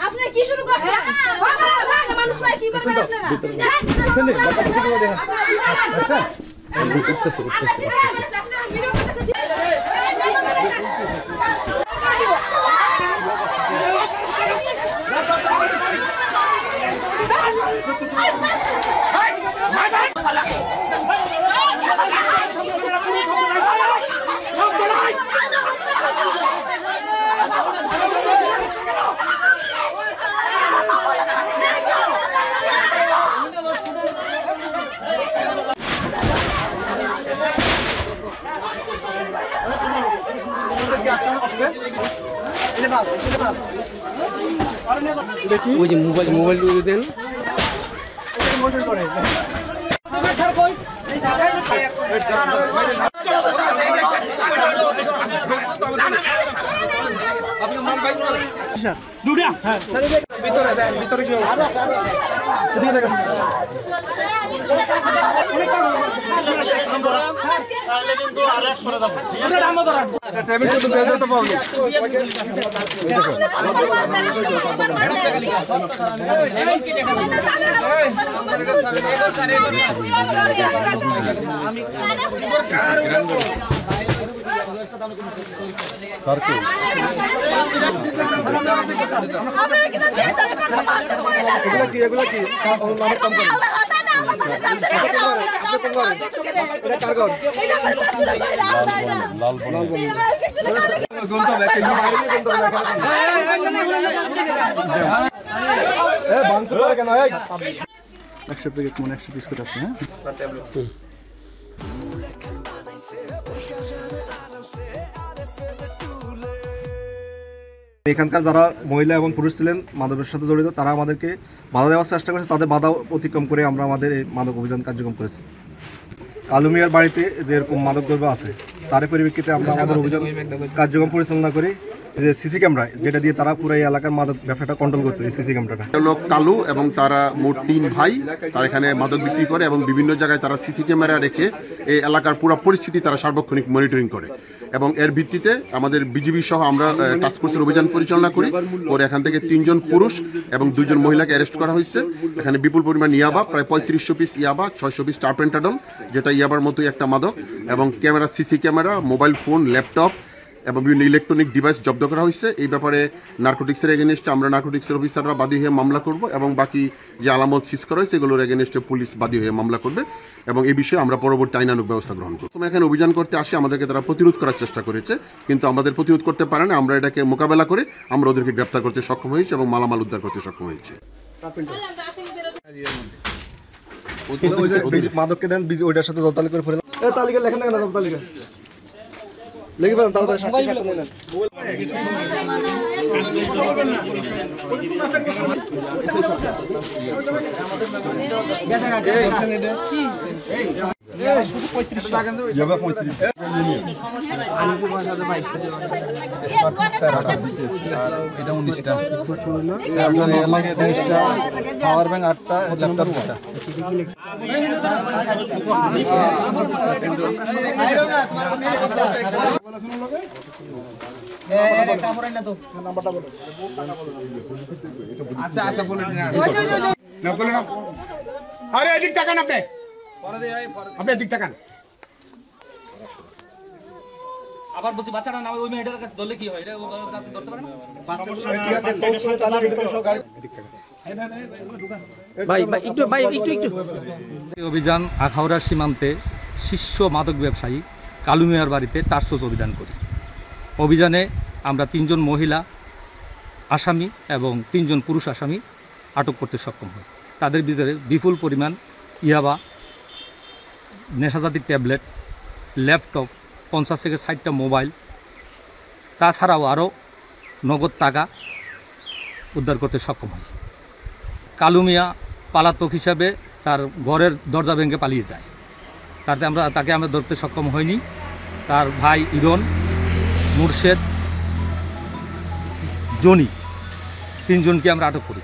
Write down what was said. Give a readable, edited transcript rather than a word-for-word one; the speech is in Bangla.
আপনি কি শুরু করছেন? মানুষ কি করবেন ওই যে মোবাইল দেন এখানকার যারা মহিলা এবং পুরুষ ছিলেন মাদকের সাথে জড়িত তারা আমাদেরকে বাধা দেওয়ার চেষ্টা করেছে, তাদের বাধা অতিক্রম করে আমরা আমাদের এই মাদক অভিযান কার্যক্রম করেছি। কালু মিয়ার বাড়িতে যে এরকম মাদকদ্রব্য আছে তার পরিপ্রেক্ষিতে আমরা আমাদের অভিযান কার্যক্রম পরিচালনা করি। যে সিসি ক্যামেরা যেটা দিয়ে তারা পুরো এই এলাকার মাদক ব্যবসাটা কন্ট্রোল করতো, এই সিসি ক্যামেরাটা লোক কালু এবং তারা মোট 3 ভাই তারা এখানে মাদক বিক্রি করে এবং বিভিন্ন জায়গায় তারা সিসি ক্যামেরা রেখে এই এলাকার পুরো পরিস্থিতি তারা সার্বক্ষণিক মনিটরিং করে এবং এর ভিত্তিতে আমাদের বিজিবি সহ আমরা টাস্কফোর্সের অভিযান পরিচালনা করি। পরে এখান থেকে 3 জন পুরুষ এবং 2 জন মহিলাকে অ্যারেস্ট করা হয়েছে। এখানে বিপুল পরিমাণ ইয়াবা, প্রায় 3500 পিস ইয়াবা, 600 পিস টারপেন্টাডল যেটা ইয়াবার মতোই একটা মাদক, এবং camera, CC camera, mobile phone, laptop এবং বিভিন্ন ইলেকট্রনিক ডিভাইস জব্দ করা হয়েছে। এই ব্যাপারে নার্কোটিক্সের এগেনস্টে আমরা নার্কোটিক্সের অফিসাররা বাদী হয়ে মামলা করব এবং বাকি যে আলামত সিজ করা হয়েছে এগুলোর এগেনস্টে পুলিশ বাদী হয়ে মামলা করবে এবং এই বিষয়ে আমরা পরবর্তী আইনানুগ ব্যবস্থা গ্রহণ করব। প্রথমে এখানে অভিযান করতে আসে আমাদেরকে তারা প্রতিরোধ করার চেষ্টা করেছে, কিন্তু আমাদের প্রতিরোধ করতে পারে না। আমরা এটাকে মোকাবেলা করে আমরা ওদেরকে গ্রেপ্তার করতে সক্ষম হয়েছি এবং মালামাল উদ্ধার করতে সক্ষম হয়েছে। মাদককে দেন ওইটার সাথে দলতালি করে ফেলে তালিকা লেখেন না, তালিকা লেগে ফেলেন তাড়াতাড়ি। শুধু 35 টাকা ইয়াবা 35 আনিসের ভাষাতে পাইছে এটা 19টা স্মার্টফোন হলো আপনার এমআই 19টা পাওয়ার ব্যাংক 8টা ল্যাপটপ 2টা কি লিখছে কামড়াই না তো নাম্বারটা বলো। আচ্ছা আচ্ছা বলে দিন না বলে না। আরে এদিক তাকান আপনি, আপনি এদিক তাকান। আবার বলছি বাচ্চাটা না ওই মেয়েটার কাছে ধরলে কি হয়? এটা কাছে ধরতে পারে না। অভিযান আখাউড়া সীমান্তে শীর্ষ মাদক ব্যবসায়ী কালু মিয়ার বাড়িতে টাস্কফোর্স অভিযান করি। অভিযানে আমরা 3 জন মহিলা আসামি এবং 3 জন পুরুষ আসামি আটক করতে সক্ষম হই। তাদের ভিতরে বিপুল পরিমাণ ইয়াবা, নেশাজাতির ট্যাবলেট, ল্যাপটপ, 50 থেকে 60টা মোবাইল, তাছাড়াও আরও নগদ টাকা উদ্ধার করতে সক্ষম হয়। কালু মিয়া পালাতক হিসাবে তার ঘরের দরজা ভেঙে পালিয়ে যায়। তাকে আমরা ধরতে সক্ষম হইনি। তার ভাই ইরন, মুর্শেদ, জনি 3 জনকে আমরা আটক করি।